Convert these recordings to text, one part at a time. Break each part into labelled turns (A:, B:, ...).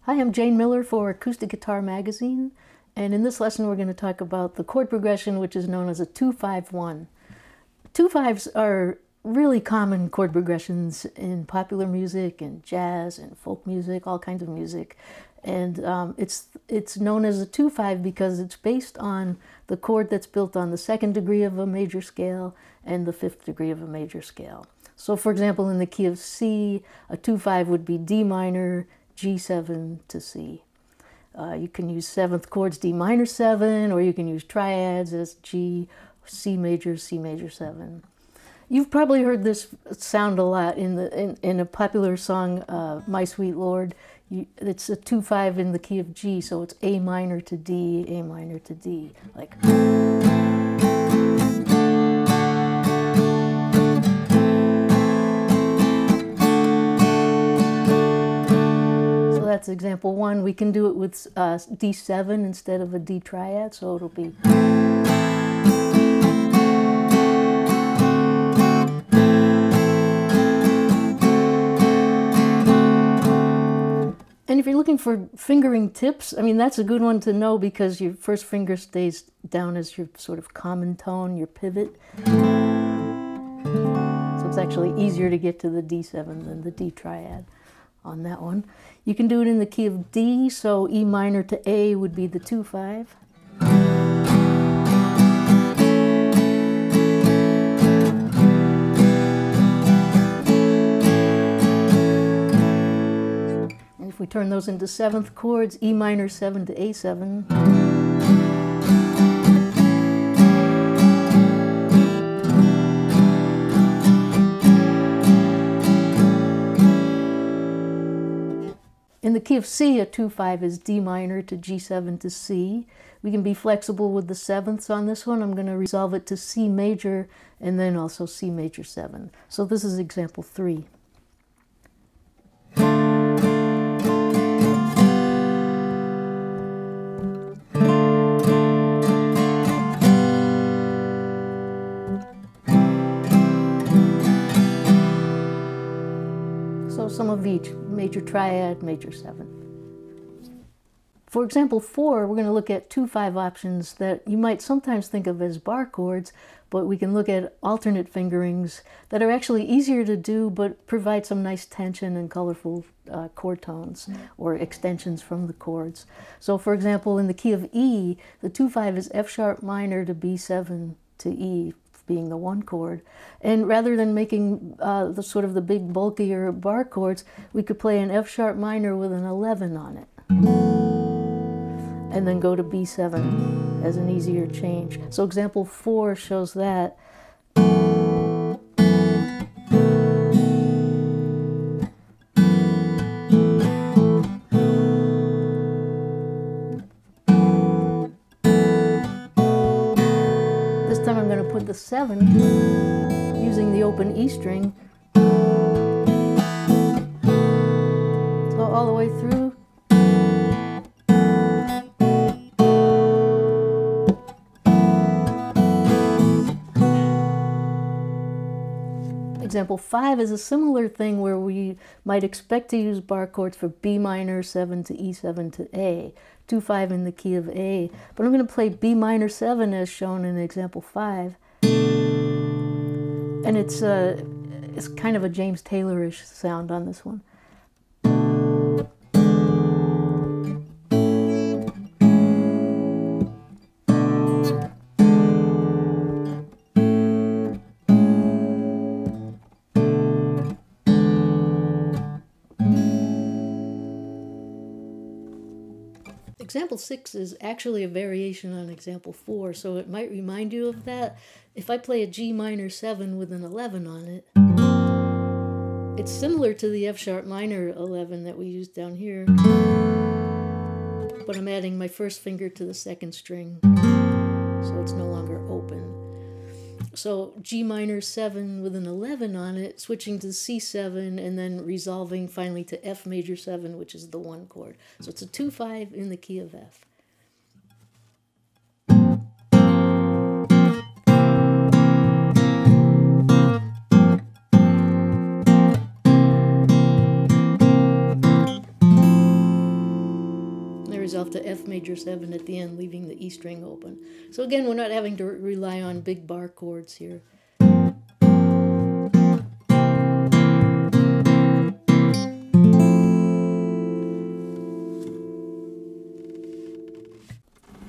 A: Hi, I'm Jane Miller for Acoustic Guitar Magazine, and in this lesson we're going to talk about the chord progression, which is known as a 2-5-1. 2-5s are really common chord progressions in popular music and jazz and folk music, all kinds of music. And it's known as a 2-5 because it's based on the chord that's built on the 2nd degree of a major scale and the 5th degree of a major scale. So for example, in the key of C, a 2-5 would be D minor, G7 to C. You can use 7th chords D minor 7, or you can use triads as G, C major 7. You've probably heard this sound a lot in a popular song, My Sweet Lord. It's a 2-5 in the key of G, so it's A minor to D, A minor to D, like. That's example 1. We can do it with D7 instead of a D triad, so it'll be. And if you're looking for fingering tips, I mean, that's a good one to know because your first finger stays down as your sort of common tone, your pivot. So it's actually easier to get to the D7 than the D triad on that one. You can do it in the key of D, so E minor to A would be the 2-5. And if we turn those into 7th chords, E minor 7 to A7. In the key of C, a 2-5 is D minor to G7 to C. We can be flexible with the 7ths on this one. I'm going to resolve it to C major and then also C major 7. So this is example 3. So some of each, major triad, major 7. For example 4, we're going to look at 2-5 options that you might sometimes think of as bar chords, but we can look at alternate fingerings that are actually easier to do but provide some nice tension and colorful chord tones or extensions from the chords. So for example, in the key of E, the 2-5 is F sharp minor to B7 to E, being the 1 chord. And rather than making the sort of the big bulkier bar chords, we could play an F sharp minor with an 11 on it. And then go to B7 as an easier change. So example 4 shows that. This time I'm going to put the 7 using the open E string. So all the way through. Example 5 is a similar thing where we might expect to use bar chords for B minor 7 to E7 to A, 2-5 in the key of A, but I'm going to play B minor 7 as shown in example 5, and it's kind of a James Taylor-ish sound on this one. Example 6 is actually a variation on example 4, so it might remind you of that. If I play a G minor 7 with an 11 on it, it's similar to the F sharp minor 11 that we used down here, but I'm adding my first finger to the 2nd string, so it's no longer open. So G minor 7 with an 11 on it, switching to C7, and then resolving finally to F major 7, which is the 1 chord. So it's a 2-5 in the key of F. resolve to F major 7 at the end, leaving the E string open. So again, we're not having to rely on big bar chords here.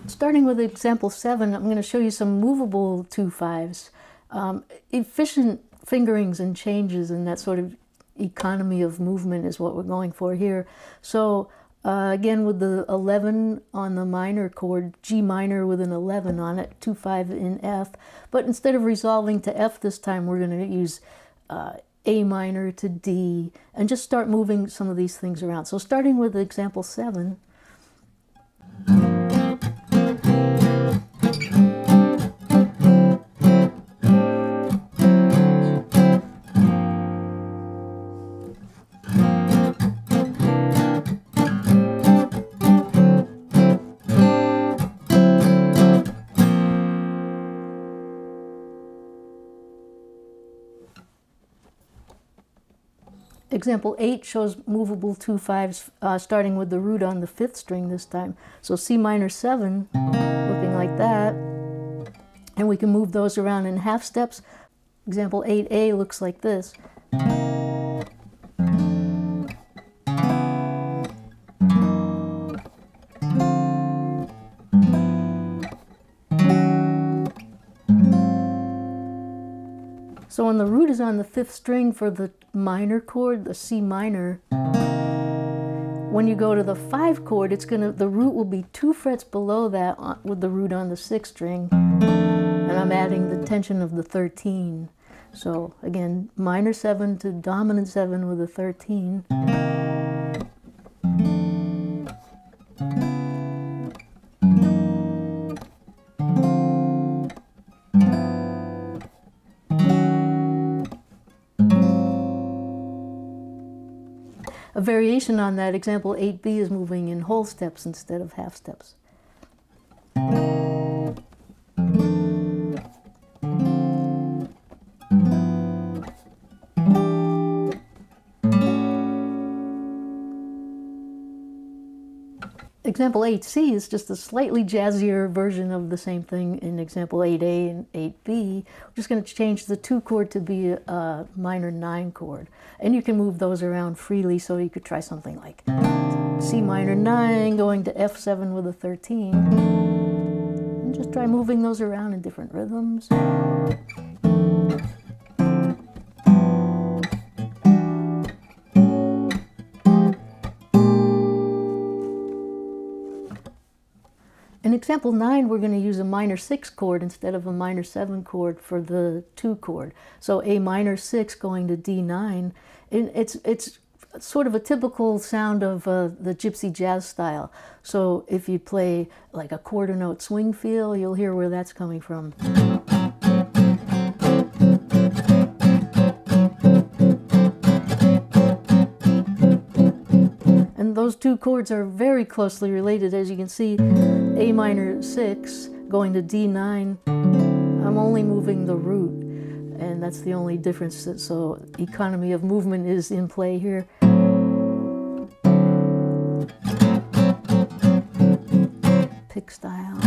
A: Starting with example 7, I'm going to show you some movable 2/5s. Efficient fingerings and changes and that sort of economy of movement is what we're going for here. So again, with the 11 on the minor chord, G minor with an 11 on it, 2/5 in F. But instead of resolving to F this time, we're going to use A minor to D and just start moving some of these things around. So starting with example 7. Example 8 shows movable 2/5s starting with the root on the 5th string this time. So C minor 7, looking like that. And we can move those around in half steps. Example 8A looks like this. So when the root is on the 5th string for the minor chord, the C minor, when you go to the 5 chord, the root will be 2 frets below that with the root on the 6th string, and I'm adding the tension of the 13. So again, minor 7 to dominant 7 with a 13. A variation on that, example 8B, is moving in whole steps instead of half steps. Example 8C is just a slightly jazzier version of the same thing in example 8A and 8B. We're just going to change the 2 chord to be a minor 9 chord. And you can move those around freely, so you could try something like C minor 9 going to F7 with a 13. And just try moving those around in different rhythms. In example 9, we're going to use a minor 6 chord instead of a minor 7 chord for the 2 chord. So A minor 6 going to D9. And it's sort of a typical sound of the Gypsy jazz style. So if you play like a quarter note swing feel, you'll hear where that's coming from. And those 2 chords are very closely related. As you can see, A minor 6 going to D9, I'm only moving the root, and that's the only difference. So economy of movement is in play here. Pick style.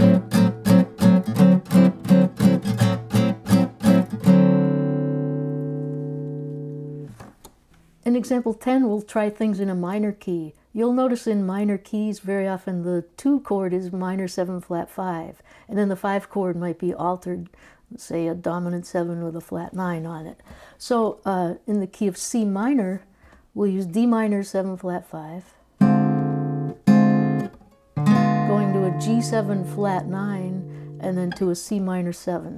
A: In example 10, we'll try things in a minor key. You'll notice in minor keys, very often the 2 chord is minor 7 flat 5, and then the 5 chord might be altered, say a dominant 7 with a flat 9 on it. So in the key of C minor, we'll use D minor 7 flat 5, going to a G7 flat 9, and then to a C minor 7.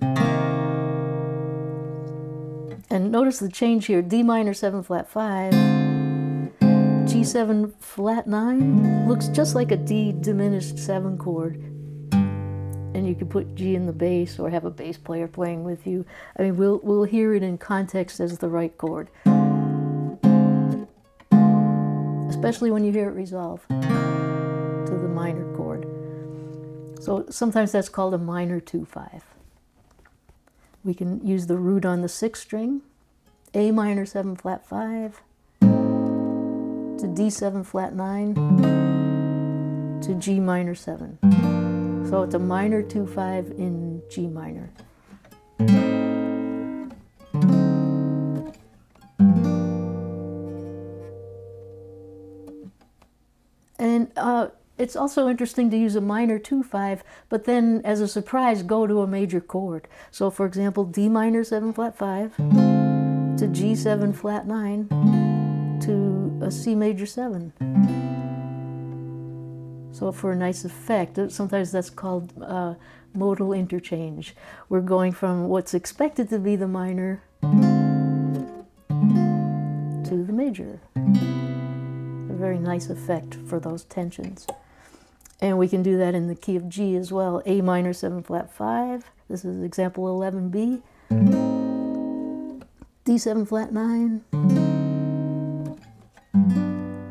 A: And notice the change here, D minor 7 flat 5, G7 flat 9, looks just like a D diminished 7 chord. And you can put G in the bass or have a bass player playing with you. I mean, we'll hear it in context as the right chord. Especially when you hear it resolve to the minor chord. So sometimes that's called a minor 2/5. We can use the root on the 6th string, A minor 7 flat 5, to D7 flat 9, to G minor 7. So it's a minor 2/5 in G minor. And it's also interesting to use a minor 2/5, but then as a surprise go to a major chord. So for example, D minor 7 flat 5 to G7 flat 9 to a C major 7. So for a nice effect, sometimes that's called modal interchange. We're going from what's expected to be the minor to the major. A very nice effect for those tensions. And we can do that in the key of G as well. A minor 7 flat 5. This is example 11B. D7 flat 9.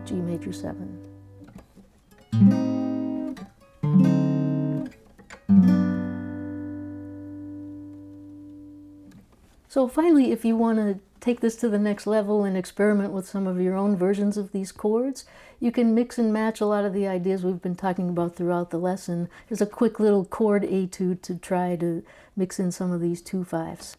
A: G major 7. So finally, if you want to take this to the next level and experiment with some of your own versions of these chords, you can mix and match a lot of the ideas we've been talking about throughout the lesson. Here's a quick little chord etude to try to mix in some of these 2/5s.